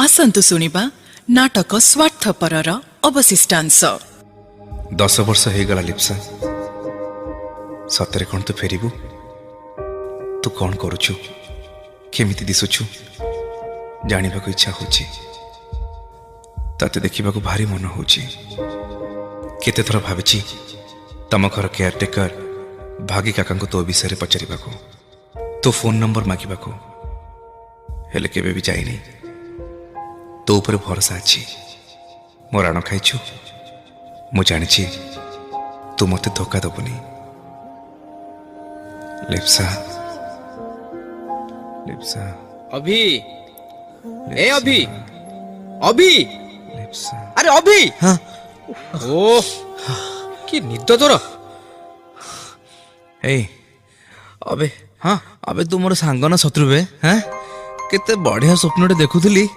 आसंतु सुनिबा नाटक स्वार्थपरर अवशिष्टांश। 10 वर्ष हो गला लिप्सा, सतरे कौन तू फेरबू? तू कौन करुचु, केमिति दिशुचु जानिबा को इच्छा होची। ताते देखिबा को भारी मन होची। केते थर भाबिची तम घर केयरटेकर भागी काका को तो विषय पचारिबा को, तो फोन नंबर मागिबा को, हेले केबे भी जाइनी। तो ऊपर भरोसा अच्छी। मोर राण खाइछु, मु जानी तू मते धोखा दबुनी। लिप्सा लिप्सा अभी ए अभी अभी लिप्सा अरे अभी हाँ ओ कि निद तोर ए अबे हाँ अबे तू मोर सांग ना शत्रु बे हाँ केते बढ़िया स्वप्नटे देखुथली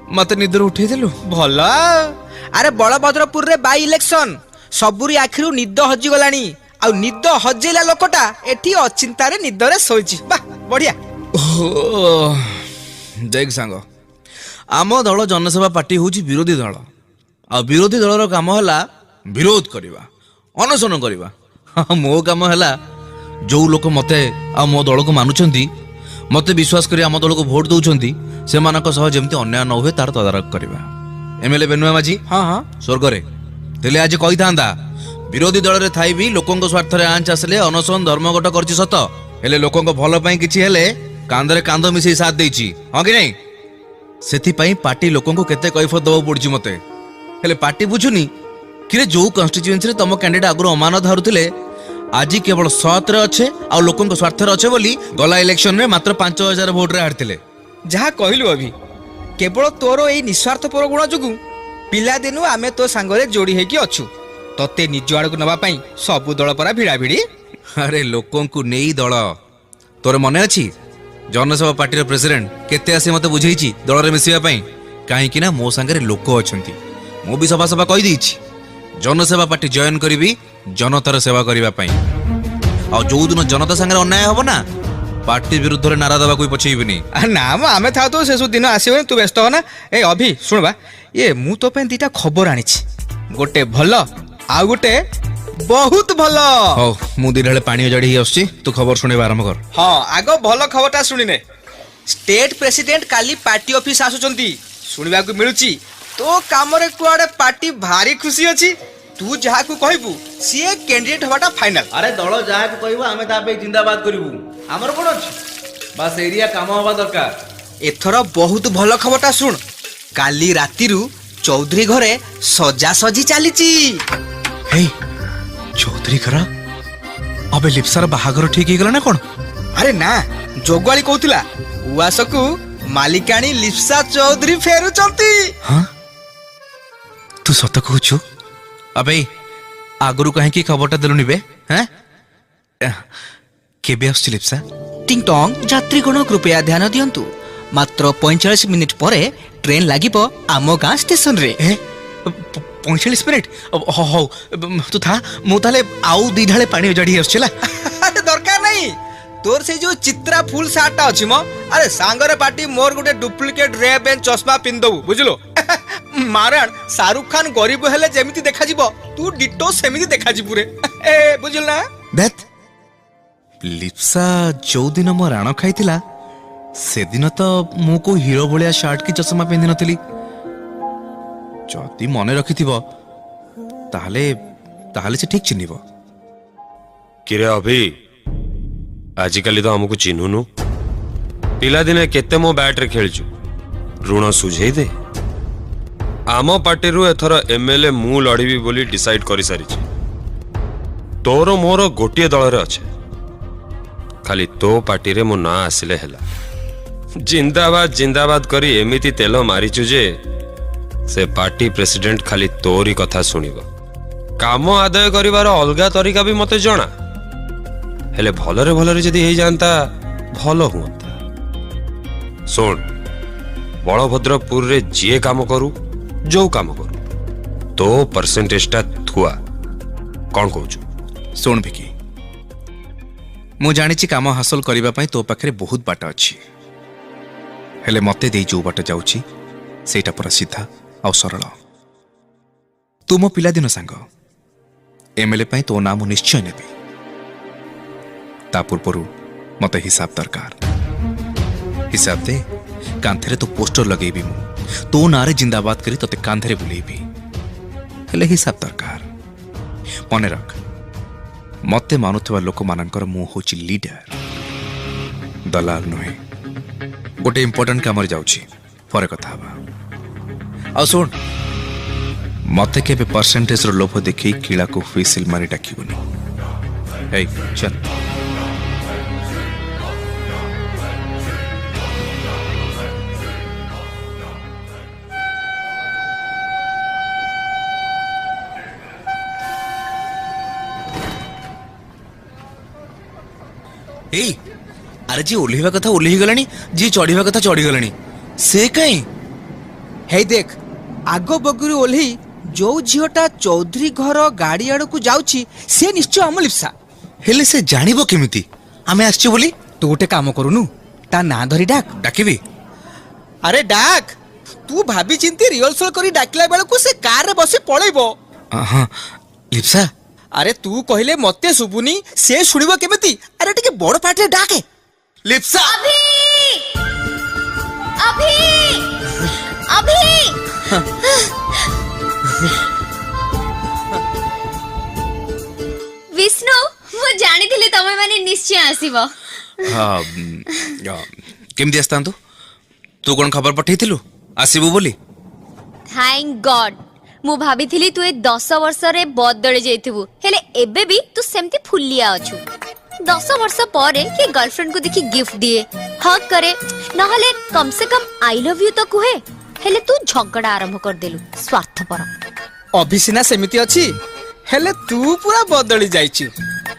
मते निदर उठे देलु भल। अरे बलभद्रपुर रे बाई इलेक्शन सबुरी आखिरु निद हजि गलानी आ निद हजेला लोकटा एठी अचिंता रे निदरे सोइची। बा बढ़िया। देख सांग आम दल जनसेवा पार्टी हूँ विरोधी दल आ विरोधी दलर काम है विरोध करवा अनशन करवा। मो काम है जो लोक मते आ मो दल को मानुंट मते विश्वास करी आम दल को भोट दौरान से जमी अन्याय न हुए तार तदारख करवा। एमएलए बेनुआ माझी हाँ हाँ स्वर्गरे तेले आज कही था विरोधी दल रे थाई भी लोकों स्वार्थ रे आंच आसले अनशन धर्मघट कर सत हेले लोकों भल पाई किछि हेले कांदरे कांद मिसई साथ देछि हाँ कि नहीं। सेथि पाई पार्टी लोकों को केते कैफत दबा पड़छि मते हेले पार्टी बुझुनी कि जो कन्स्टिट्युएंसी रे तम कैंडिडेट आगुर अमानत हारुथिले आज केवल 7 रे अच्छे आ लोकों स्वार्थ रे अच्छे बोली गला इलेक्शन रे मात्र 5000 वोट रे हारथिले। जहाँ कहलु अभी केवल तोर एई निस्वार्थपर गुण जोगु पिला दिनु आमे तो सांगरे जोड़ी हेकी अछु तते निज आड़क नबा पई सबु दल परा भिड़ा भिड़ी। अरे लोकों को नहीं दल तोर मने अछि जनसेवा पार्टी प्रेसिडेंट केते आसी मते बुझेइछि दल रे मिसिबा पई काहे कि ना मो संगे लोक अछंती। मो भी सभा सभा कहि देइछि जनसेवा पार्टी जॉइन करिवि जनतार सेवा करिवा पई आ जो दिन जनता संगे अन्याय हबो ना पार्टी विरुद्ध रे नारा दबा कोई पछेइबिनी। ना म आमे था तो से दिन आसीबे तू व्यस्त हो ना। ए अभी सुनबा ये मु तो पे दीटा खबर आनिछि गोटे भल आ गोटे बहुत भल। हो मु दिनले पानी जड़ी आछी तू खबर सुने आरंभ कर। हाँ आग भल खबरटा शुणिने स्टेट प्रेसिडेंट काली पार्टी ऑफिस आसुचंती शुणिबा को मिलुची तो काम रे कुआडे पार्टी भारी खुशी अछि। तू जहा को कहबू सीए कैंडिडेट हवाटा फाइनल। अरे दल जहा को कहबो आमे ता पे जिंदाबाद करिवु हमर कोन अछि बस एरिया काम हवा दरकार। एथर बहुत भल खबरटा सुन काली रातिरु चौधरी घरे सजा सजी चलीची। हे चौधरी घर अबे लिप्सार बाहागर ठीक ही गला ना कोन? अरे ना जोगवाली कहूला उआसकु मालिकाणी लिप्सा चौधरी फेरुचंती। हाँ तू सत कहूछु? अबे आगरु कहीं की खबरटा देलुनी बे हैं केबे आछी लिप्सा? टिंग टोंग यात्रीगण कृपया ध्यान दियंतु मात्र 45 मिनिट परे ट्रेन लागिबो आमो गाँ स्टेशन रे। 45 मिनिट हो तू था मु ताले आउ दी ढाले पानी जड़ी आछला। अरे दरकार नहीं तोर से जो चित्रा फुल सार्ट टा अछि मो अरे सांगरे पार्टी मोर गुटे डुप्लीकेट रे बेन चश्मा पिन दबु बुझलो। मारण शाहरुख खान गरीब हेले जेमिति देखा जिवो तू डिटो सेमिति देखा जिवु रे ए बुझल ना। देख लिप्सा जो दिन मो राण खाइतिला से दिन तो मु को हीरो भलिया शर्ट की चश्मा पिंधि नथिली। जदि मने रखिथिबो ताहले ताहले से ठीक चिन्हिबो। किरे अभी आजिकाली तो हमको चिन्हुनु पिला दिने केते मो बैट रे खेलचु ऋण सुझेई दे। आम पार्टी रु एथर एमएलए मु लड़ीबी बोली डिसाइड करि सारिछि। तोर मोर गोटिए दल रे अछि खाली तो पार्टी रे मो ना आसिले हैला। जिंदाबाद जिंदाबाद करी एमिति तेल मारिचु जे से पार्टी प्रेसिडेंट खाली तोरी कथा सुनिबो। काम आदाय करिवार अलगा तरीका भी मते जणा हेले भलरे जदि हेई जानता भल हुंता। सुन बलभद्रपुर रे जे काम करू जो काम करू तो परसेंटेज टा थुआ कौन कहूछु? सुन भिकी मु जानिछि काम हासिल करिबा पई तो पाखरे बहुत बाट अछि हेले मते देई जो बाट जाउछि ସେଇଟା ପୁରା ସିଧା ଆଉ ସରଳ। ତୁ ମୋ ପିଲାଦିନ ସାଙ୍ଗ, ଏମଏଲଏ ପାଇଁ ତୋ ନାଁ ମୁଁ ନିଶ୍ଚୟ ନେବି। ତା ପୂର୍ବରୁ ମତେ ହିସାବ ଦରକାର। ହିସାବ ଦେ, କାନ୍ଥରେ ତୋ ପୋଷ୍ଟର ଲଗେଇବି, ମୁଁ ତୋ ନାଁରେ ଜିନ୍ଦାବାଦ କରି ତୋତେ କାନ୍ଧରେ ବୁଲେଇବି। ହେଲେ ହିସାବ ଦରକାର। ମନେ ରଖ, ମତେ ମାନୁଥିବା ଲୋକମାନଙ୍କର ମୁଁ ହଉଛି ଲିଡର, ଦଲାଲ ନୁହେଁ। ଗୋଟେ ଇମ୍ପୋର୍ଟାଣ୍ଟ କାମରେ ଯାଉଛି, ପରେ କଥା ହବା। ଆଉ ଶୁଣ, ମତେ କେବେ ପରସେଣ୍ଟେଜର ଲୋଭ ଦେଖେଇ କିଳାକୁ ହୁଇସିଲ ମାରି ଡାକିବୁନି। ହେଇ ଚାଲ। ଏଇ ଆରେ ଯିଏ ଓହ୍ଲେଇବା କଥା ଓହ୍ଲେଇ ଗଲାଣି, ଯିଏ ଚଢିବା କଥା ଚଢିଗଲାଣି, ସେ କାଇଁ? ହେଇ ଦେଖ, ଆଗ ବଗିରୁ ଓହ୍ଲେଇ ଯୋଉ ଝିଅଟା ଚୌଧୁରୀ ଘର ଗାଡି ଆଡକୁ ଯାଉଛି ସେ ନିଶ୍ଚୟ ଆମ ଲିପ୍ସା। ହେଲେ ସେ ଜାଣିବ କେମିତି ଆମେ ଆସିଛୁ ବୋଲି? ତୁ ଗୋଟେ କାମ କରୁନୁ, ତା ନାଁ ଧରି ଡାକ। ଡାକିବି? ଆରେ ଡାକ, ତୁ ଭାବି ଚିନ୍ତି ରିହର୍ସଲ କରି ଡାକିଲା ବେଳକୁ ସେ କାରରେ ବସି ପଳେଇବ। ହଁ, ଲିପ୍ସା। ଆରେ ତୁ କହିଲେ ମତେ ଶୁଭୁନି, ସେ ଶୁଣିବ କେମିତି? ଆରେ ଟିକେ ବଡ ପାଟିରେ ଡାକେ। ଲିପ୍ସା। विष्णु, ମୁଁ ଜାଣିଥିଲି ତମେ ମାନେ ନିଶ୍ଚୟ ଆସିବ। କେମିତି ଆସିଥାନ୍ତୁ? ତୁ କ'ଣ ଖବର ପଠେଇଥିଲୁ ଆସିବୁ ବୋଲି? ଥ୍ୟାଙ୍କ ଗଡ୍, ମୁଁ ଭାବିଥିଲି ତୁ ଏ 10 ବର୍ଷରେ ବଦଳି ଯାଇଥିବୁ, ହେଲେ ଏବେ ବି ତୁ ସେମିତି ଫୁଲିଆ ଅଛୁ। 10 ବର୍ଷ ପରେ କିଏ गर्लफ्रेंड को देखी गिफ्ट दिए, हक करे, नहले कम से कम आई लव यू तो कुहे, हेले तू झगड़ा आरंभ कर देलु, स्वार्थपर। अभी सिना सेमिति अछि, हेले तू पूरा बदली जाइछु।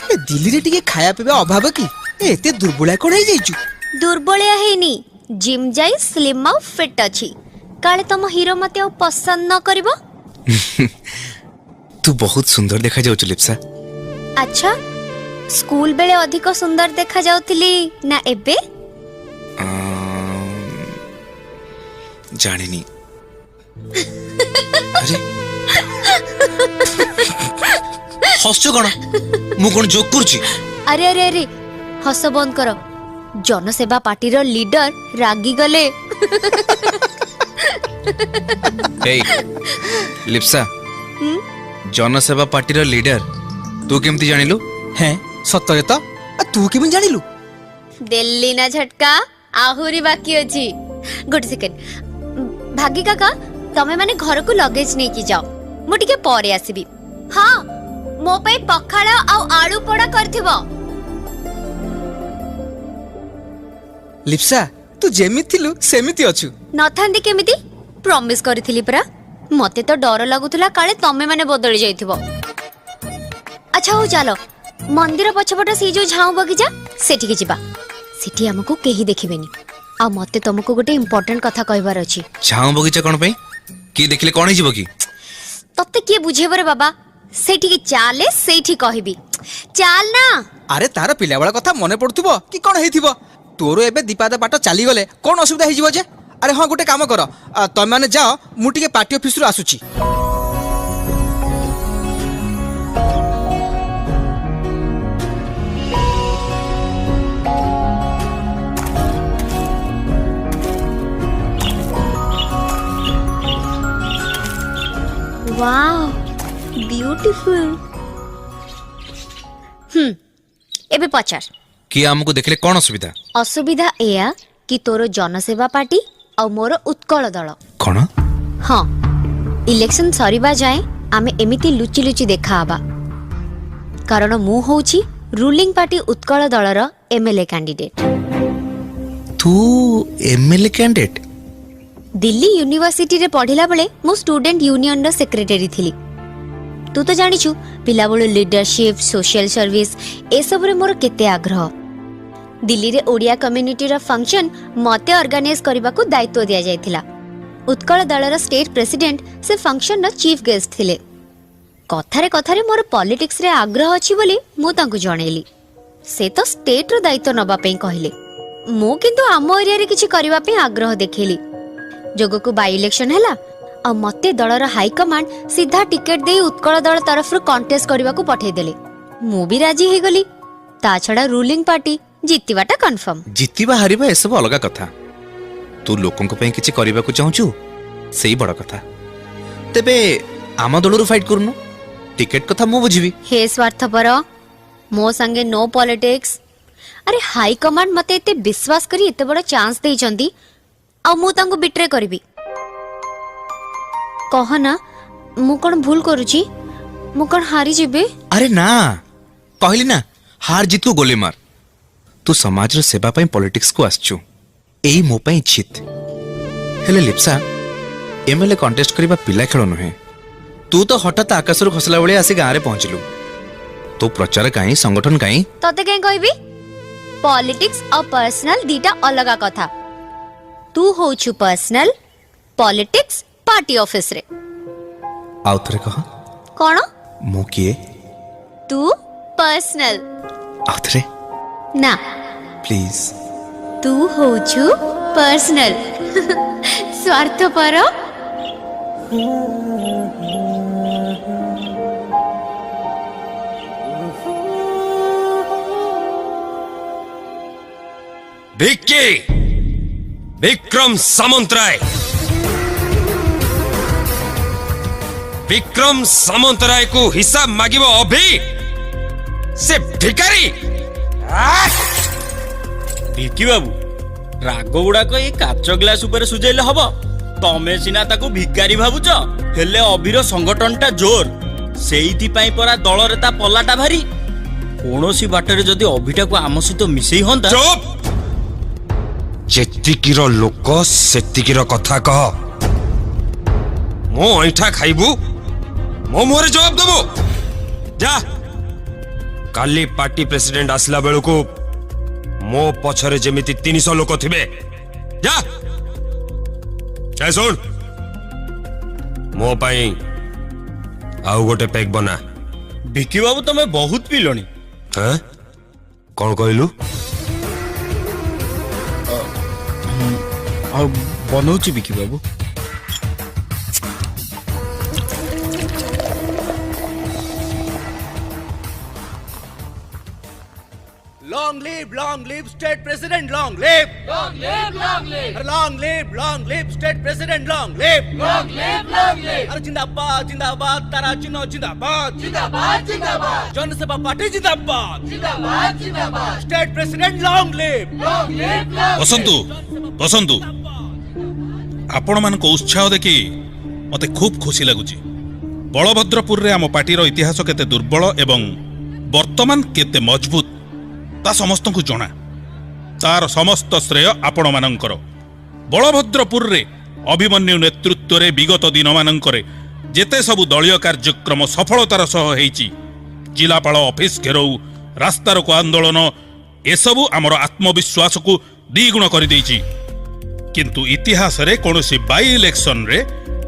ए दिल्ली रे टिके खाया पीबा अभाव की एते दुर्बळा कोन हे जाइछु? दुर्बलिया हेनी, जिम जाई स्लिम आउ फिट अछि। काले तम हीरो मते आउ पसंद न करबो? तू बहुत सुंदर देखा जाउछु लिप्सा। अच्छा, स्कूल बेले अधिक सुंदर देखा जाउतिली ना एबे? जानिनी। अरे हसছো कोन? मु कोन जोक करछि? अरे अरे अरे, हस बंद करो। जनसेवा पार्टी रो लीडर रागी गले। ए लिप्सा, जनसेवा पार्टी रो लीडर तू केमती जानिलु? हैं सत्तरे तो तू केमन जानिलु? दिल्ली ना झटका आहुरी बाकी अछि। Good second. भागी काका, तमे माने घर को लगेज नै की जाओ, मु टिके परे आसीबी। हां, मो पे पखाळ आ आलू पोड़ा करथिबो। लिप्सा, तू जेमिति थिलु सेमिति अछु। नथांदी केमिति? प्रॉमिस करथिली परा। मते तो डर लागुतला काले तमे माने बदली जाइथिबो। अच्छा हो चलो, मंदिर पछपट से जो झाऊ बगीचा सेठी के जिबा। सेठी हमको केही देखिबेनी। आ मते तुमको गोटे इंपोर्टेंट कथा कहबार अछि। झाऊ बगीचा कोन पे? की देखले कोन हिजबो की? तते के बुझेबो रे बाबा? सेठी के चाले सेठी कहबी। चाल ना। अरे तार पिला वाला कथा मने पड़थुबो कि कोन हेथिबो? तोरो एबे दीपादा बाट चली गले कोन असुविधा हिजबो जे? अरे हां, गोटे काम कर, तमे माने जाओ, मु टिके पार्टी ऑफिस रु आसुची। Wow, beautiful. एबे पचार कि हमको देखले कोन असुविधा? असुविधा एया कि तोर जनसेवा पार्टी आ मोर उत्कल दल कोन? हाँ, इलेक्शन सरीबा जाए आमे एमिति लुचि लुचि देखा आबा, कारण मु होउची रूलिंग पार्टी उत्कल दलर एमएलए कैंडिडेट। तू एमएलए कैंडिडेट? दिल्ली यूनिवर्सिटी रे पढ़िला बेले मु स्टूडेंट यूनियन रो सेक्रेटरी थिली। तू तो जानिछु पिला बेले लीडरशिप, सोशल सर्विस ए सब रे मोर केते आग्रह। दिल्ली रे ओडिया कम्युनिटी रो फंक्शन मते ऑर्गेनाइज करबा को दायित्व दिया जायथिला। उत्कल दलर स्टेट प्रेसिडेंट से फंक्शन रो चीफ गेस्ट थिले। कथारे कथारे मोर पॉलिटिक्स रे आग्रह अछि बोली मु तांको जणैली। से तो स्टेट रो दायित्व नबा पे कहिले, मु किंतु आमो एरिया रे किछि करबा पे आग्रह देखेली। जोग को बाई इलेक्शन हैला आ मते दलर हाई कमांड सीधा टिकेट दे उत्कल दल तरफ कंटेस्ट करबा को पठे देले मु भी राजी हे गली ता छड़ा रूलिंग पार्टी जितिबाटा कंफर्म जितिबा हारिबा ए सब अलग कथा तू लोकन को पई किछि करिबा को चाहूचु सेही बड़ कथा तेबे आम दलरु फाइट करनु टिकेट कथा मु बुझिबी हे स्वार्थपर मो संगे नो पॉलिटिक्स अरे हाई कमांड मते एते विश्वास करी एते बड़ चांस देई चंदी आ मु तांको बिट्रे करबी कह ना मु कोन भूल करूची मु कोन हारी जेबे अरे ना कहली ना हार जीत को गोली मार तू समाज रो सेवा पई पॉलिटिक्स को आछू एई मो पई छित हेले लिप्सा एमएलए कंटेस्ट करबा पिला खेल नुहे तू तो हठात आकाश खसला बेले आसी गाँव में पहुंचलु तो प्रचार कहीं संगठन कहीं तते कहीं कहबी पॉलिटिक्स और पर्सनल दीटा अलगा कथा तू होछु पर्सनल पॉलिटिक्स पार्टी ऑफिस रे आउ थरे कह कोन मो किए तू पर्सनल आउ थरे ना प्लीज तू होछु पर्सनल स्वार्थपर विक्की विक्रम सामंतराय विक्रम सामंतराय को हिसाब मागिबो अभी से भिखारी ଭିକି ବାବୁ ରାଗ ଗୁଡାକ ଏଇ କାଚ ଗ୍ଲାସ ଉପରେ ସୁଝେଇଲେ ହବ ତମେ ସିନା ତାକୁ ଭିକାରୀ ଭାବୁଛ ହେଲେ ଅଭିର ସଂଗଠନଟା ଜୋର ସେଇଥିପାଇଁ ପରା ଦଳରେ ତା ପଲ୍ଲାଟା ଭାରି କୌଣସି ବାଟରେ ଯଦି ଅଭିଟାକୁ ଆମ ସହିତ ମିଶେଇ ହନ୍ତା ଚୁପ ଯେତିକିର ଲୋକ ସେତିକିର କଥା କହ ମୋ ଅଇଠା ଖାଇବୁ ମୋ ମୁହଁରେ ଜବାବ ଦେବୁ ଯା କାଲି ପାର୍ଟି ପ୍ରେସିଡେଣ୍ଟ ଆସିଲା ବେଳକୁ मो पछरे जेमिति 300 लोक थिबे जा ए सुन मो पई आउ गोटे पैक बना ଭିକି ବାବୁ ତମେ ବହୁତ ପିଲଣି हैं कौन कहलु ଆଉ ବନଉଛି ଭିକି ବାବୁ Long live state president, long live state president, long live अरे जिंदाबाद जिंदाबाद तारा चिन्ह जिंदाबाद जनसेवा पार्टी जिंदाबाद स्टेट प्रेसिडेंट long live बसंतु बसंतु आपण मान को उत्साह देखि मते खूब खुशी लगुची बलभद्रपुर रे आम पार्टी रो इतिहास केते दुर्बल एवं वर्तमान केते मजबूत ता समस्त को जना तार समस्त श्रेय आपण मानकर बलभद्रपुर रे अभिमन्यु नेतृत्व रे विगत दिन मानकर जेते सबु दलीय कार्यक्रम सफलतार सह हेची जिलापाल ऑफिस घेरौ रास्तार को आंदोलन एसबु आमर आत्मविश्वास को द्विगुण कर देइची किंतु इतिहास रे कोनोसी बाई इलेक्शन रे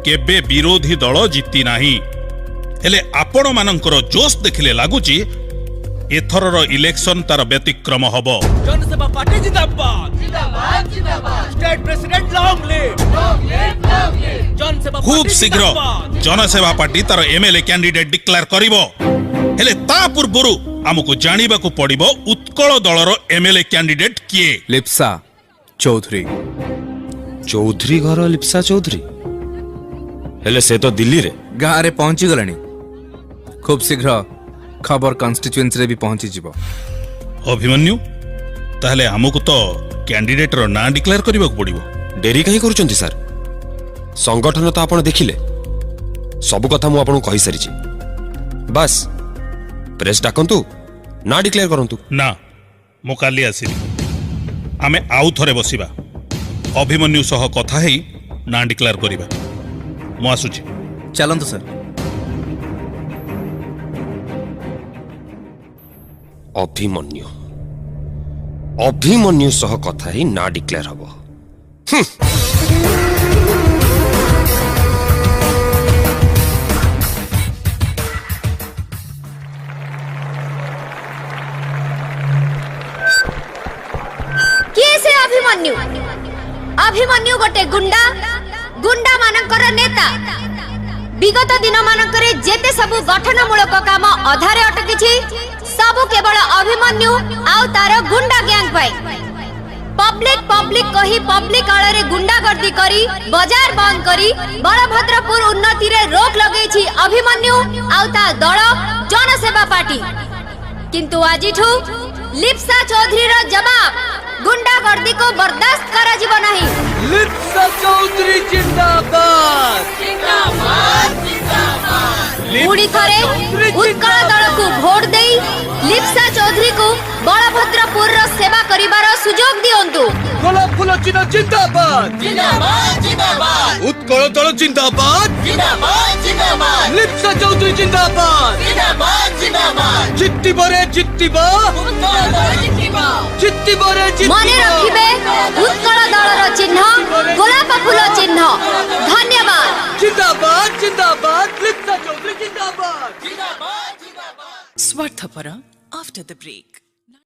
केबे विरोधी दल जीति नाही हेले आपण मानकर जोश देखिले लागुची एथरर इलेक्शन तार व्यतिक्रम हब जनसेवा पार्टी जिंदाबाद स्टेट प्रेसिडेंट long live जनसेवा खूब शीघ्र जनसेवा पार्टी तार एमएलए कैंडिडेट डिक्लेयर करिवो हेले ता पूर्वरु हमकु जानिबाकु पड़िबो उत्कल दलर एमएलए कैंडिडेट किए लिप्सा चौधरी चौधरी घर लिप्सा चौधरी हेले से तो दिल्ली रे गाँव रे पहुंची गलानी खूब शीघ्र खबर कॉन्स्टिट्यूएंसी रे भी पहुंची जीवो अभिमन्यु ताहले हमकु तो कैंडिडेट रो नाम डिक्लेयर करिबाकु पड़िबो डेरी कहीं करूचंती सर संगठन तो आपण देखिले सब कथा मु आपन कहि सारिची बस प्रेस डाकंतु ना डिक्लेयर करंतु ना मु काली आसिली आमे आउ थरे बसिबा अभिमन्यु सह कथा हेई ना डिक्लेयर करिबा मु आसुची चलंतु सर अभिमन्यु अभिमन्यु सह कथा ही ना डिक्लेयर हबो किए से अभिमन्यु अभिमन्यु गोटे गुंडा मानकर नेता विगत दिन मानकरे जेते सबु गठनमूलक काम अधारे अटकिछि सबु केवल अभिमन्यु आउ तार गुंडा गैंग पाई पब्लिक कही पब्लिक आଳରେ गुंडागर्दी करी बाजार बंद करी बलभद्रपुर उन्नति रे रोक लगेछि अभिमन्यु आउ ता दल जनसेवा पार्टी किंतु आजिठू लिप्सा चौधरी रो जवाब गुंडागर्दी को बर्दाश्त करा जीव नहीं। लिप्सा चौधरी जिंदाबाद पुणी थरे उत्कल दल को वोट देई लिप्सा चौधरी को बलभद्रपुर रो सेवा करिबार सुजोग दियंतु। गोलाप फूल चिन्ह जिंदाबाद उत्कल दल जिंदाबाद लिप्सा चौधरी जिंदाबाद जित्तिबो मने रखिबे उत्कल दल रो चिन्ह गोलाप फूल चिन्ह। धन्यवाद। जिंदाबाद लिप्सा चौधरी जिंदाबाद। स्वार्थपर आफ्टर द ब्रेक।